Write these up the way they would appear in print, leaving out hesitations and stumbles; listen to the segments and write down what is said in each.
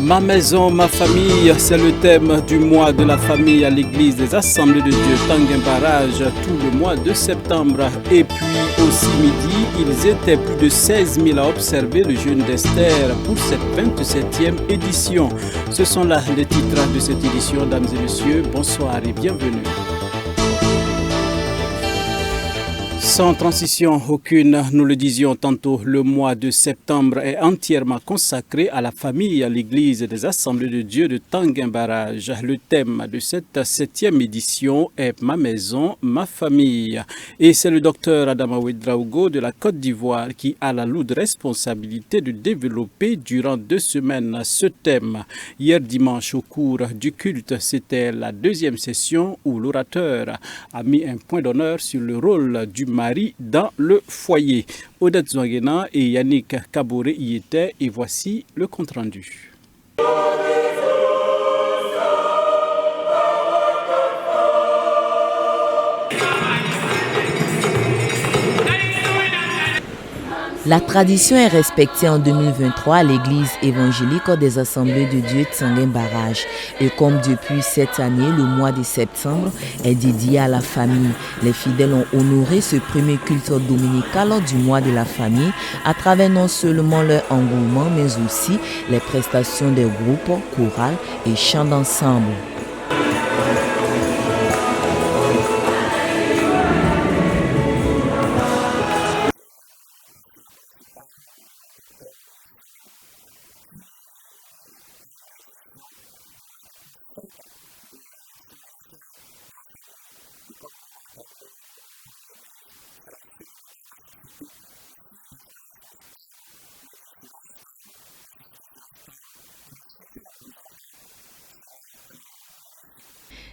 Ma maison, ma famille, c'est le thème du mois de la famille à l'église des Assemblées de Dieu Tanguin Barrage tout le mois de septembre. Et puis aussi midi, ils étaient plus de 16 000 à observer le jeûne d'Esther pour cette 27e édition. Ce sont là les titres de cette édition, dames et messieurs. Bonsoir et bienvenue. Sans transition aucune, nous le disions tantôt, le mois de septembre est entièrement consacré à la famille à l'église des Assemblées de Dieu de Tanguin Barrage. Le thème de cette 7e édition est Ma maison, ma famille. Et c'est le docteur Adama Ouedraogo de la Côte d'Ivoire qui a la lourde responsabilité de développer durant 2 semaines ce thème. Hier dimanche, au cours du culte, c'était la 2e session où l'orateur a mis un point d'honneur sur le rôle du mari dans le foyer. Odette Zouangena et Yannick Kaboré y étaient et voici le compte-rendu. La tradition est respectée en 2023 à l'église évangélique des Assemblées de Dieu Tanguin Barrage. Et comme depuis cette année, le mois de septembre est dédié à la famille. Les fidèles ont honoré ce premier culte dominical du mois de la famille à travers non seulement leur engouement, mais aussi les prestations des groupes, chorales et chants d'ensemble.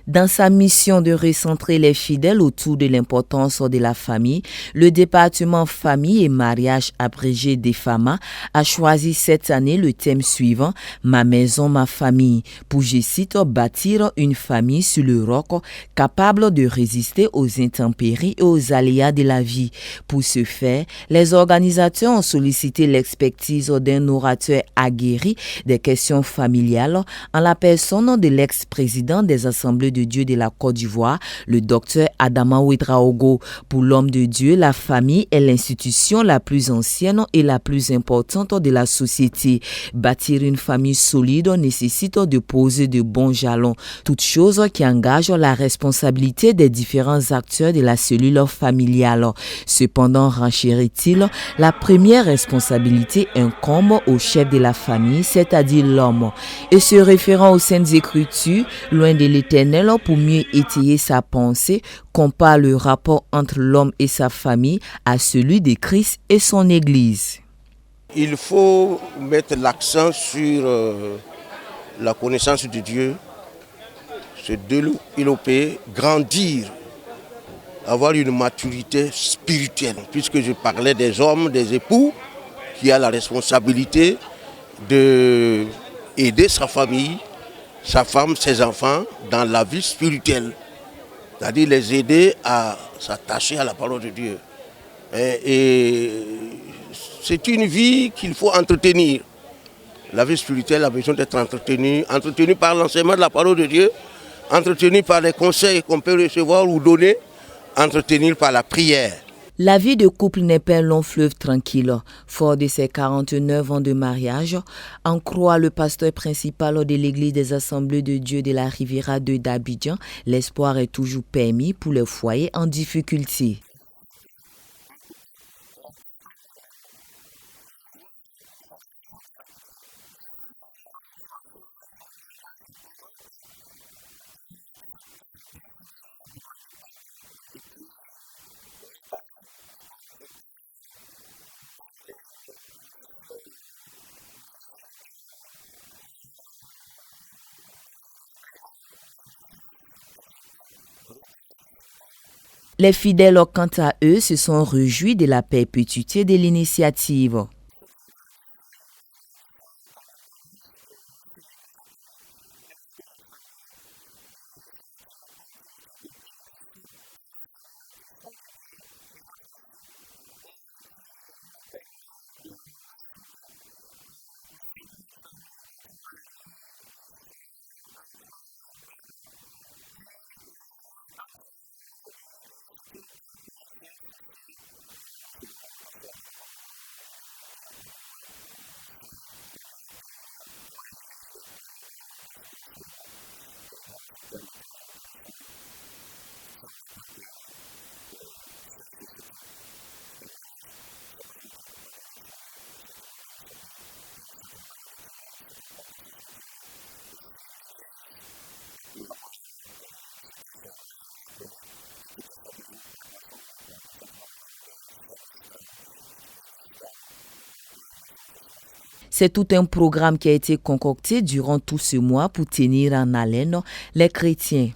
Dans sa mission de recentrer les fidèles autour de l'importance de la famille, le département famille et mariage abrégé DEFAMA a choisi cette année le thème suivant « Ma maison, ma famille » pour, je cite, bâtir une famille sur le roc capable de résister aux intempéries et aux aléas de la vie. Pour ce faire, les organisateurs ont sollicité l'expertise d'un orateur aguerri des questions familiales en la personne de l'ex-président des Assemblées de Dieu de la Côte d'Ivoire, le docteur Adama Ouedraogo. Pour l'homme de Dieu, la famille est l'institution la plus ancienne et la plus importante de la société. Bâtir une famille solide nécessite de poser de bons jalons, toute chose qui engage la responsabilité des différents acteurs de la cellule familiale. Cependant, renchérit-il, la première responsabilité incombe au chef de la famille, c'est-à-dire l'homme. Et se référant aux Saintes Écritures, loin de l'Éternel, pour mieux étayer sa pensée, compare le rapport entre l'homme et sa famille à celui de Christ et son Église. Il faut mettre l'accent sur la connaissance de Dieu, se développer, grandir, avoir une maturité spirituelle. Puisque je parlais des hommes, des époux, qui a la responsabilité d'aider sa famille, sa femme, ses enfants dans la vie spirituelle. C'est-à-dire les aider à s'attacher à la parole de Dieu. Et c'est une vie qu'il faut entretenir. La vie spirituelle a besoin d'être entretenue par l'enseignement de la parole de Dieu, entretenue par les conseils qu'on peut recevoir ou donner, entretenue par la prière. La vie de couple n'est pas un long fleuve tranquille. Fort de ses 49 ans de mariage, en croit le pasteur principal de l'église des Assemblées de Dieu de la Riviera d'Abidjan, l'espoir est toujours permis pour les foyers en difficulté. Les fidèles, quant à eux, se sont réjouis de la perpétuité de l'initiative. C'est tout un programme qui a été concocté durant tout ce mois pour tenir en haleine les chrétiens.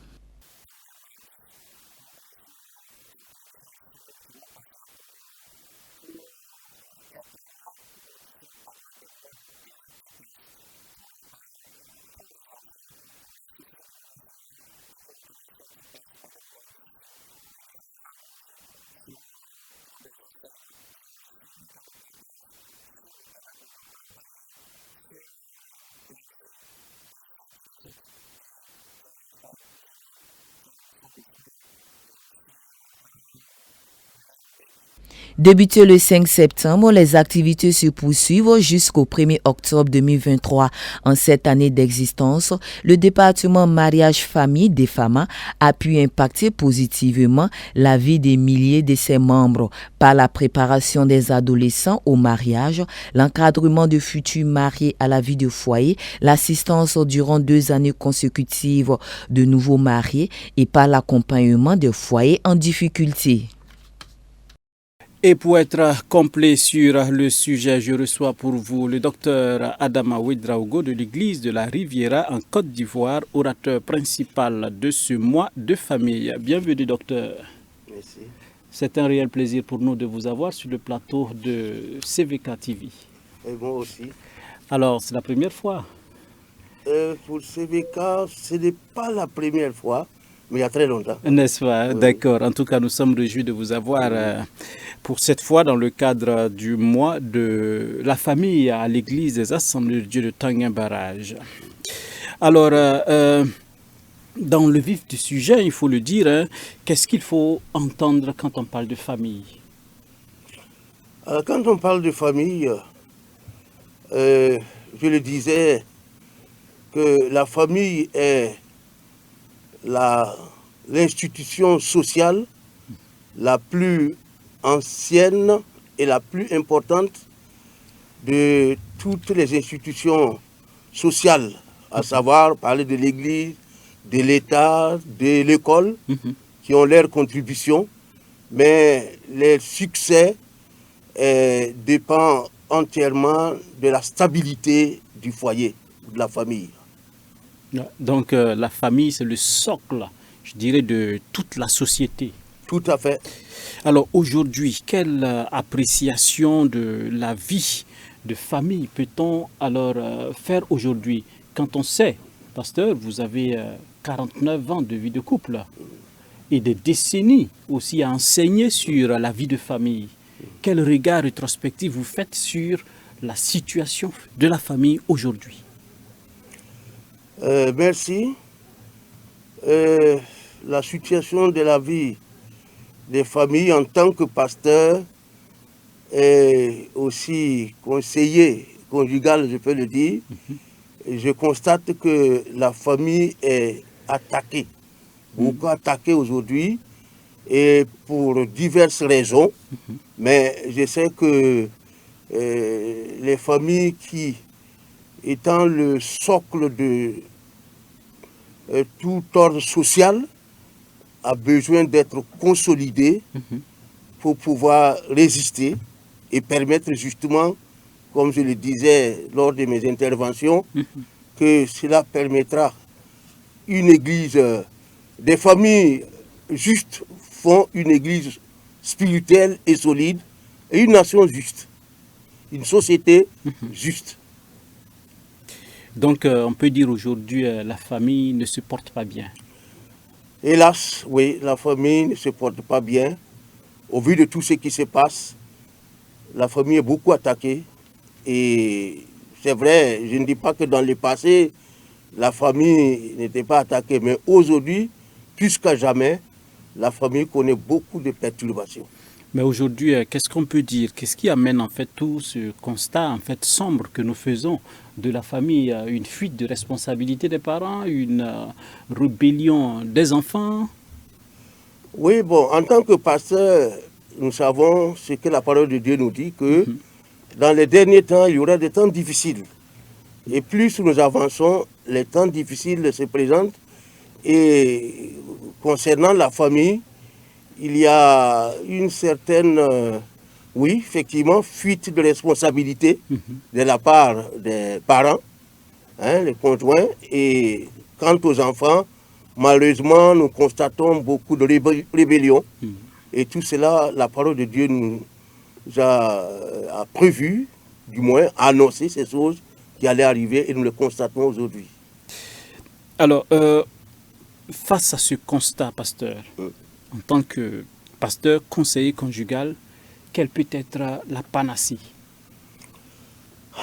Débuté le 5 septembre, les activités se poursuivent jusqu'au 1er octobre 2023. En cette année d'existence, le département mariage-famille des FAMA a pu impacter positivement la vie des milliers de ses membres par la préparation des adolescents au mariage, l'encadrement de futurs mariés à la vie de foyer, l'assistance durant 2 années consécutives de nouveaux mariés et par l'accompagnement des foyers en difficulté. Et pour être complet sur le sujet, je reçois pour vous le docteur Adama Ouedraogo de l'église de la Riviera en Côte d'Ivoire, orateur principal de ce mois de famille. Bienvenue docteur. Merci. C'est un réel plaisir pour nous de vous avoir sur le plateau de CVK TV. Et moi aussi. Alors, c'est la première fois? Pour CVK, ce n'est pas la première fois, mais il y a très longtemps. N'est-ce pas? Oui. D'accord. En tout cas, nous sommes réjouis de vous avoir pour cette fois dans le cadre du mois de la famille à l'église des Assemblées de Dieu de Tanguin Barrage. Alors, dans le vif du sujet, il faut le dire, hein, qu'est-ce qu'il faut entendre quand on parle de famille? Alors, quand on parle de famille, je le disais, que la famille est l'institution sociale la plus ancienne et la plus importante de toutes les institutions sociales, à savoir parler de l'Église, de l'État, de l'école, qui ont leur contribution, mais les succès dépendent entièrement de la stabilité du foyer, de la famille. Donc la famille, c'est le socle, je dirais, de toute la société. Tout à fait. Alors aujourd'hui, quelle appréciation de la vie de famille peut-on alors faire aujourd'hui? Quand on sait, pasteur, vous avez 49 ans de vie de couple et des décennies aussi à enseigner sur la vie de famille. Quel regard rétrospectif vous faites sur la situation de la famille aujourd'hui? Merci. La situation de la vie des familles en tant que pasteur et aussi conseiller conjugal, je peux le dire, je constate que la famille est attaquée, beaucoup attaquée aujourd'hui et pour diverses raisons. Mais je sais que les familles qui, étant le socle de tout ordre social, a besoin d'être consolidé pour pouvoir résister et permettre justement, comme je le disais lors de mes interventions, que cela permettra une église, des familles justes font une église spirituelle et solide et une nation juste, une société juste. Donc on peut dire aujourd'hui la famille ne se porte pas bien. Hélas, oui, la famille ne se porte pas bien. Au vu de tout ce qui se passe, la famille est beaucoup attaquée. Et c'est vrai, je ne dis pas que dans le passé, la famille n'était pas attaquée. Mais aujourd'hui, plus qu'à jamais, la famille connaît beaucoup de perturbations. Mais aujourd'hui, qu'est-ce qu'on peut dire? Qu'est-ce qui amène en fait tout ce constat en fait sombre que nous faisons de la famille? Une fuite de responsabilité des parents, une rébellion des enfants? Oui, bon, en tant que pasteur, nous savons ce que la parole de Dieu nous dit, que dans les derniers temps, il y aura des temps difficiles. Et plus nous avançons, les temps difficiles se présentent. Et concernant la famille, il y a une certaine Oui, effectivement, fuite de responsabilité de la part des parents, hein, les conjoints. Et quant aux enfants, malheureusement, nous constatons beaucoup de rébellion. Et tout cela, la parole de Dieu nous a prévu, du moins, annoncé ces choses qui allaient arriver et nous le constatons aujourd'hui. Alors, face à ce constat, pasteur, en tant que pasteur conseiller conjugal, quelle peut être la panacée?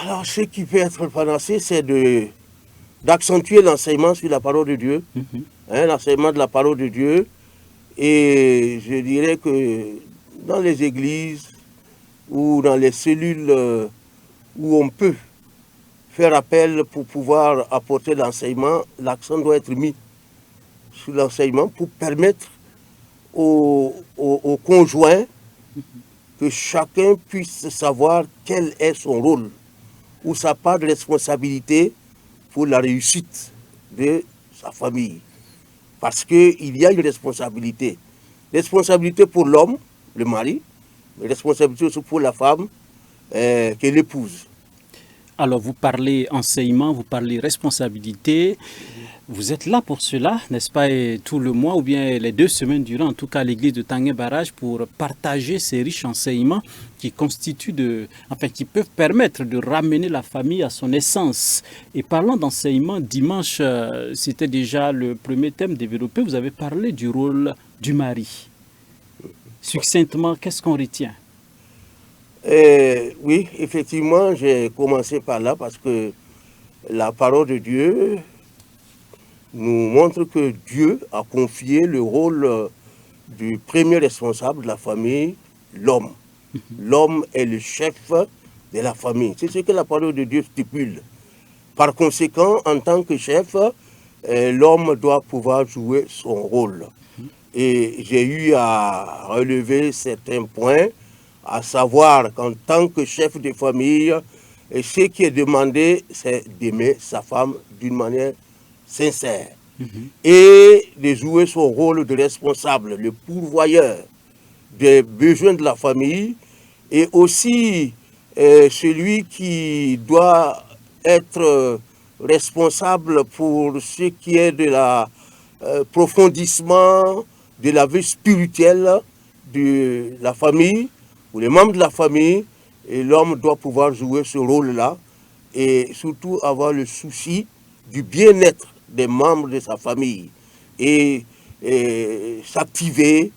Alors, ce qui peut être le panacée, c'est d'accentuer l'enseignement sur la parole de Dieu, hein, l'enseignement de la parole de Dieu. Et je dirais que dans les églises ou dans les cellules où on peut faire appel pour pouvoir apporter l'enseignement, l'accent doit être mis sur l'enseignement pour permettre aux conjoints que chacun puisse savoir quel est son rôle ou sa part de responsabilité pour la réussite de sa famille. Parce qu'il y a une responsabilité. Responsabilité pour l'homme, le mari, mais responsabilité aussi pour la femme, qui est l'épouse. Alors, vous parlez enseignement, vous parlez responsabilité. Vous êtes là pour cela, n'est-ce pas, et tout le mois ou bien les 2 semaines durant, en tout cas, à l'église de Tanguin Barrage, pour partager ces riches enseignements qui constituent qui peuvent permettre de ramener la famille à son essence. Et parlant d'enseignement, dimanche, c'était déjà le premier thème développé. Vous avez parlé du rôle du mari. Succinctement, qu'est-ce qu'on retient? Oui, effectivement, j'ai commencé par là parce que la parole de Dieu nous montre que Dieu a confié le rôle du premier responsable de la famille, l'homme. L'homme est le chef de la famille. C'est ce que la parole de Dieu stipule. Par conséquent, en tant que chef, l'homme doit pouvoir jouer son rôle. Et j'ai eu à relever certains points, à savoir qu'en tant que chef de famille, ce qui est demandé, c'est d'aimer sa femme d'une manière sincère et de jouer son rôle de responsable, le pourvoyeur des besoins de la famille et aussi celui qui doit être responsable pour ce qui est de l'approfondissement de la vie spirituelle de la famille ou les membres de la famille. Et l'homme doit pouvoir jouer ce rôle-là et surtout avoir le souci du bien-être des membres de sa famille et s'activer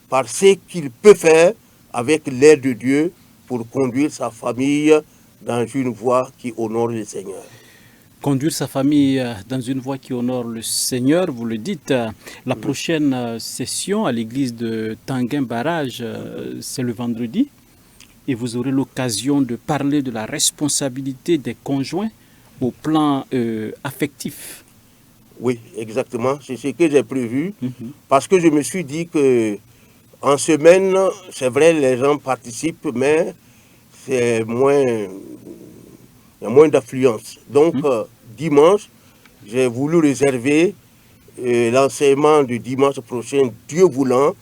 par ce qu'il peut faire avec l'aide de Dieu pour conduire sa famille dans une voie qui honore le Seigneur. Conduire sa famille dans une voie qui honore le Seigneur, vous le dites. La prochaine session à l'église de Tanguin Barrage, c'est le vendredi. Et vous aurez l'occasion de parler de la responsabilité des conjoints au plan affectif. Oui, exactement. C'est ce que j'ai prévu. Parce que je me suis dit que en semaine, c'est vrai, les gens participent, mais c'est moins, il y a moins d'affluence. Donc, dimanche, j'ai voulu réserver l'enseignement du dimanche prochain, Dieu voulant,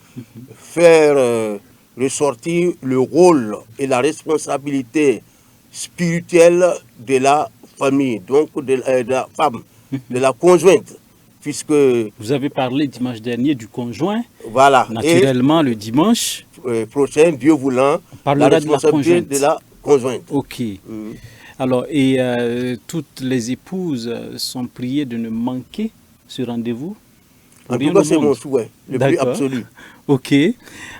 faire ressortir le rôle et la responsabilité spirituelle de la famille, donc de la femme, de la conjointe, puisque... Vous avez parlé dimanche dernier du conjoint. Voilà. Naturellement, le dimanche prochain, Dieu voulant, la responsabilité de la conjointe. Ok. Alors, et toutes les épouses sont priées de ne manquer ce rendez-vous? En tout cas, c'est mon souhait, le plus absolu. Ok.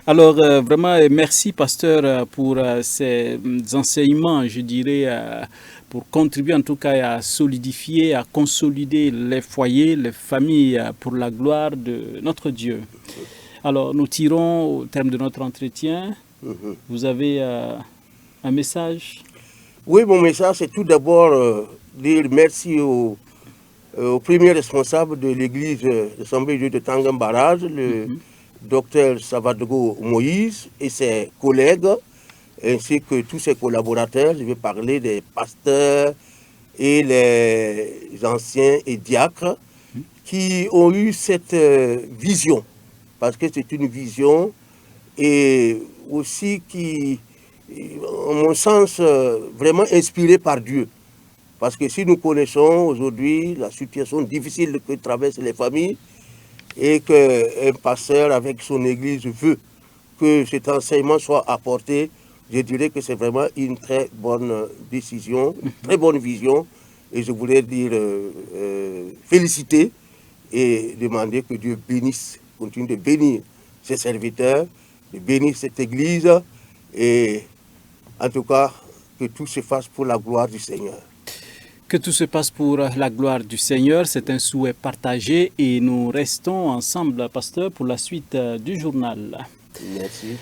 Alors, vraiment, merci, pasteur, pour ces enseignements, je dirais, pour contribuer en tout cas à solidifier, à consolider les foyers, les familles, pour la gloire de notre Dieu. Alors, nous tirons au terme de notre entretien. Vous avez un message? Oui, mon message, c'est tout d'abord dire merci au premier responsable de l'église de l'Assemblée de Tanguin Barrage, le docteur Savadogo Moïse et ses collègues, ainsi que tous ses collaborateurs. Je vais parler des pasteurs et les anciens et diacres qui ont eu cette vision, parce que c'est une vision, et aussi qui en mon sens, vraiment inspiré par Dieu. Parce que si nous connaissons aujourd'hui la situation difficile que traversent les familles et qu'un pasteur avec son église veut que cet enseignement soit apporté, je dirais que c'est vraiment une très bonne décision, une très bonne vision. Et je voulais dire féliciter et demander que Dieu bénisse, continue de bénir ses serviteurs, de bénir cette église et en tout cas que tout se fasse pour la gloire du Seigneur. Que tout se passe pour la gloire du Seigneur, c'est un souhait partagé et nous restons ensemble, pasteur, pour la suite du journal. Merci.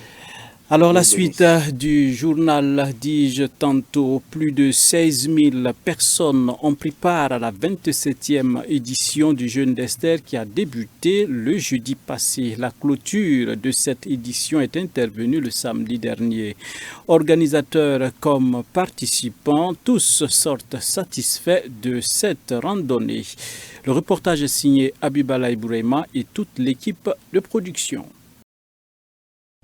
Alors la suite du journal, dis-je tantôt, plus de 16 000 personnes ont pris part à la 27e édition du Jeûne d'Esther qui a débuté le jeudi passé. La clôture de cette édition est intervenue le samedi dernier. Organisateurs comme participants, tous sortent satisfaits de cette randonnée. Le reportage est signé Abibalaï Bourema et toute l'équipe de production.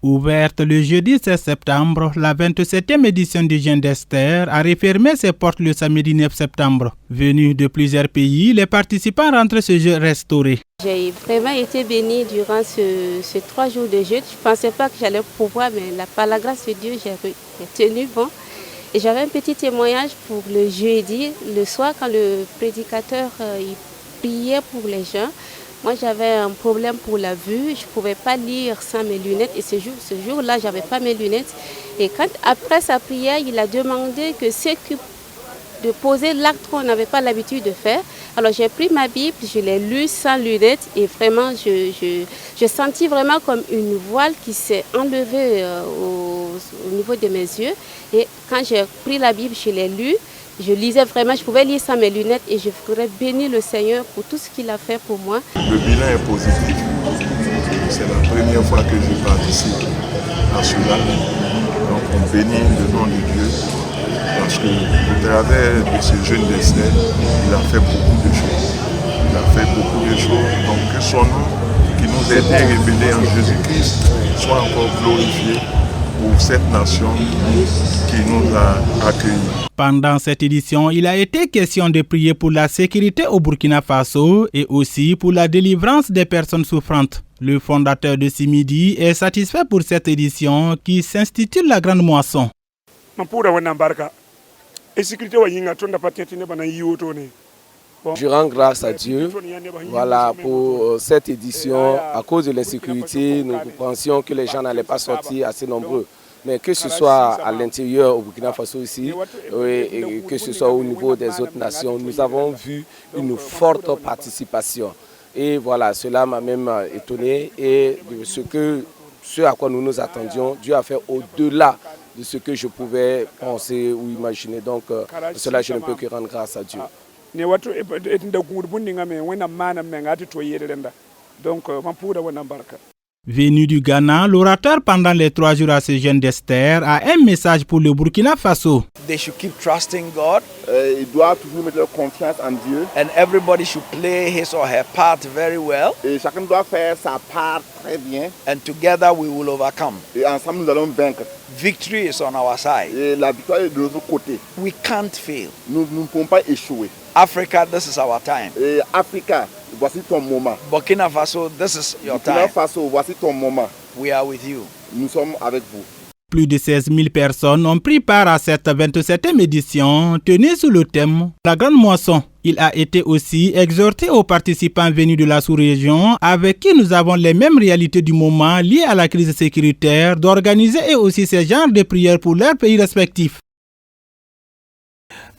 Ouverte le jeudi 16 septembre, la 27e édition du Jeûne d'Esther a refermé ses portes le samedi 9 septembre. Venus de plusieurs pays, les participants rentrent ce jeûne restauré. J'ai vraiment été bénie durant ces 3 jours de jeûne. Je ne pensais pas que j'allais pouvoir, mais par la grâce de Dieu, j'ai tenu bon. Et j'avais un petit témoignage pour le jeudi, le soir, quand le prédicateur il priait pour les gens. Moi, j'avais un problème pour la vue, je ne pouvais pas lire sans mes lunettes et ce jour-là, je n'avais pas mes lunettes. Et après sa prière, il a demandé que de poser l'acte qu'on n'avait pas l'habitude de faire. Alors j'ai pris ma Bible, je l'ai lue sans lunettes et vraiment, j'ai senti vraiment comme une voile qui s'est enlevée au niveau de mes yeux. Et quand j'ai pris la Bible, je l'ai lue. Je lisais vraiment, je pouvais lire sans mes lunettes et je voudrais bénir le Seigneur pour tout ce qu'il a fait pour moi. Le bilan est positif. C'est la première fois que je participe à cela. Donc on bénit le nom de Dieu parce qu'au travers de ce jeûne d'Esther, il a fait beaucoup de choses. Il a fait beaucoup de choses. Donc que son nom qui nous a été révélé en Jésus-Christ soit encore glorifié pour cette nation qui nous a accueillis. Pendant cette édition, il a été question de prier pour la sécurité au Burkina Faso et aussi pour la délivrance des personnes souffrantes. Le fondateur de Simidi est satisfait pour cette édition qui s'intitule la Grande Moisson. Je rends grâce à Dieu pour cette édition. À cause de l'insécurité, nous pensions que les gens n'allaient pas sortir assez nombreux. Mais que ce soit à l'intérieur au Burkina Faso ici, et que ce soit au niveau des autres nations, nous avons vu une forte participation. Et voilà, cela m'a même étonné. Et ce à quoi nous nous attendions, Dieu a fait au-delà de ce que je pouvais penser ou imaginer. Donc, pour cela, je ne peux que rendre grâce à Dieu. Venu du Ghana, l'orateur pendant les 3 jours à ce jeûne d'Esther a un message pour le Burkina Faso. They should keep trusting God. Ils doivent toujours mettre leur confiance en Dieu. And everybody should play his or her part very well. Et chacun doit faire sa part très bien. And together we will overcome. Et ensemble nous allons vaincre. Victory is on our side. Et la victoire est de notre côté. We can't fail. Nous ne pouvons pas échouer. Africa, this is our time. Et Africa, voici ton moment. Burkina Faso, this is your time. Burkina Faso, voici ton moment. We are with you. Nous sommes avec vous. Plus de 16 000 personnes ont pris part à cette 27e édition tenue sous le thème « La Grande Moisson ». Il a été aussi exhorté aux participants venus de la sous-région avec qui nous avons les mêmes réalités du moment liées à la crise sécuritaire d'organiser et aussi ces genres de prières pour leurs pays respectifs.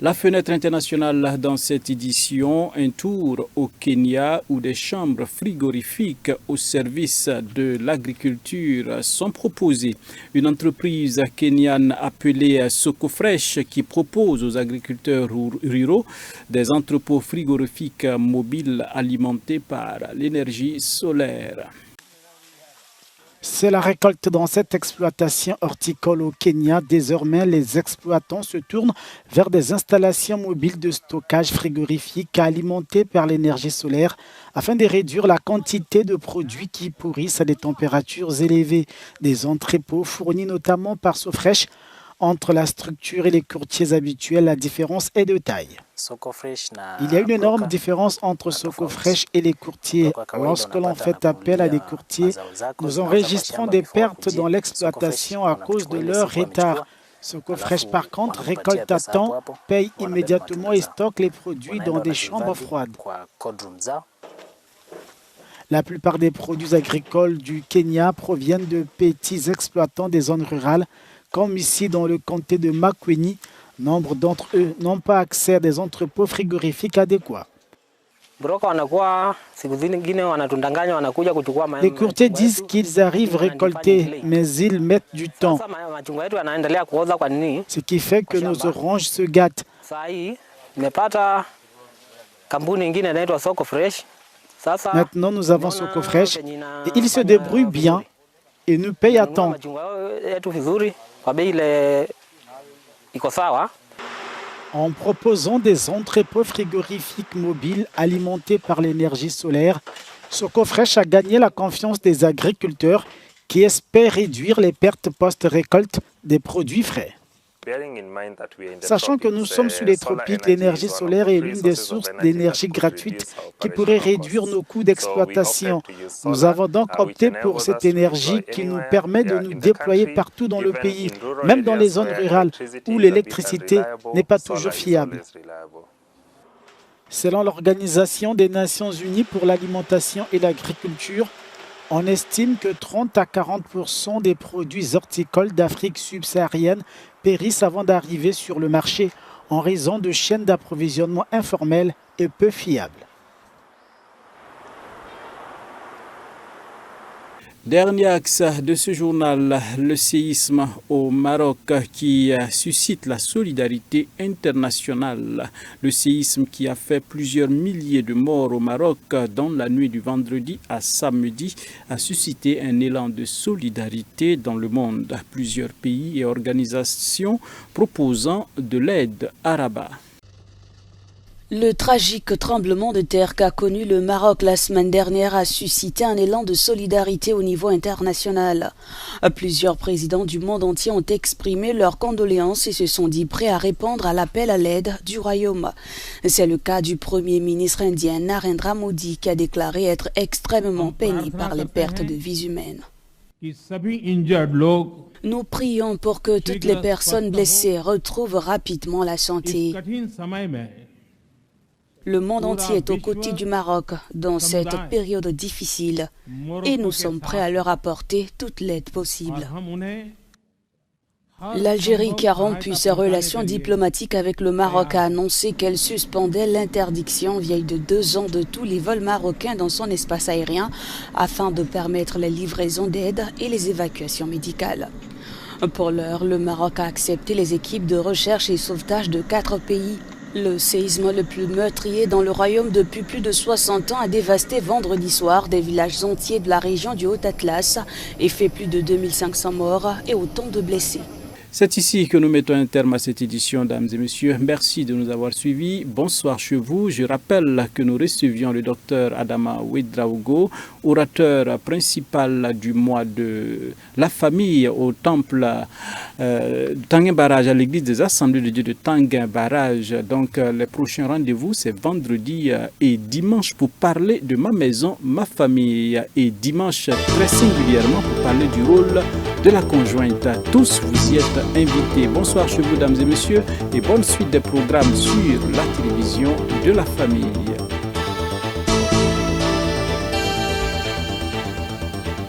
La fenêtre internationale dans cette édition, un tour au Kenya où des chambres frigorifiques au service de l'agriculture sont proposées. Une entreprise kenyane appelée Sokofresh qui propose aux agriculteurs ruraux des entrepôts frigorifiques mobiles alimentés par l'énergie solaire. C'est la récolte dans cette exploitation horticole au Kenya. Désormais, les exploitants se tournent vers des installations mobiles de stockage frigorifique alimentées par l'énergie solaire afin de réduire la quantité de produits qui pourrissent à des températures élevées. Des entrepôts fournis notamment par Sofresh entre la structure et les courtiers habituels, la différence est de taille. Il y a une énorme différence entre Sokofresh et les courtiers. Lorsque l'on fait appel à des courtiers, nous enregistrons des pertes dans l'exploitation à cause de leur retard. Sokofresh, par contre, récolte à temps, paye immédiatement et stocke les produits dans des chambres froides. La plupart des produits agricoles du Kenya proviennent de petits exploitants des zones rurales, comme ici dans le comté de Makueni. Nombre d'entre eux n'ont pas accès à des entrepôts frigorifiques adéquats. Les courtiers disent qu'ils arrivent à récolter, mais ils mettent du temps. Ce qui fait que nos oranges se gâtent. Maintenant, nous avons Sokofresh et ils se débrouillent bien et nous payent à temps. En proposant des entrepôts frigorifiques mobiles alimentés par l'énergie solaire, Sokofresh a gagné la confiance des agriculteurs qui espèrent réduire les pertes post-récolte des produits frais. Sachant que nous sommes sous les tropiques, l'énergie solaire est l'une des sources d'énergie gratuite qui pourrait réduire nos coûts d'exploitation. Nous avons donc opté pour cette énergie qui nous permet de nous déployer partout dans le pays, même dans les zones rurales où l'électricité n'est pas toujours fiable. Selon l'Organisation des Nations Unies pour l'alimentation et l'agriculture, on estime que 30 à 40% des produits horticoles d'Afrique subsaharienne périssent avant d'arriver sur le marché en raison de chaînes d'approvisionnement informelles et peu fiables. Dernier axe de ce journal, le séisme au Maroc qui suscite la solidarité internationale. Le séisme qui a fait plusieurs milliers de morts au Maroc dans la nuit du vendredi à samedi a suscité un élan de solidarité dans le monde. Plusieurs pays et organisations proposant de l'aide à Rabat. Le tragique tremblement de terre qu'a connu le Maroc la semaine dernière a suscité un élan de solidarité au niveau international. Plusieurs présidents du monde entier ont exprimé leurs condoléances et se sont dit prêts à répondre à l'appel à l'aide du royaume. C'est le cas du Premier ministre indien Narendra Modi qui a déclaré être extrêmement peiné par les pertes de vies humaines. Nous prions pour que toutes les personnes blessées retrouvent rapidement la santé. Le monde entier est aux côtés du Maroc dans cette période difficile et nous sommes prêts à leur apporter toute l'aide possible. L'Algérie, qui a rompu ses relations diplomatiques avec le Maroc, a annoncé qu'elle suspendait l'interdiction vieille de 2 ans de tous les vols marocains dans son espace aérien afin de permettre la livraison d'aide et les évacuations médicales. Pour l'heure, le Maroc a accepté les équipes de recherche et sauvetage de 4 pays. Le séisme le plus meurtrier dans le royaume depuis plus de 60 ans a dévasté vendredi soir des villages entiers de la région du Haut-Atlas et fait plus de 2500 morts et autant de blessés. C'est ici que nous mettons un terme à cette édition, dames et messieurs. Merci de nous avoir suivis. Bonsoir chez vous. Je rappelle que nous recevions le docteur Adama Ouedraogo, orateur principal du mois de la famille au temple Tanguin Barrage, à l'église des Assemblées de Dieu de Tanguin Barrage. Donc, les prochains rendez-vous, c'est vendredi et dimanche pour parler de ma maison, ma famille. Et dimanche, très singulièrement, pour parler du rôle de la conjointe. Tous, vous y êtes invités. Bonsoir chez vous, dames et messieurs, et bonne suite des programmes sur la télévision de la famille.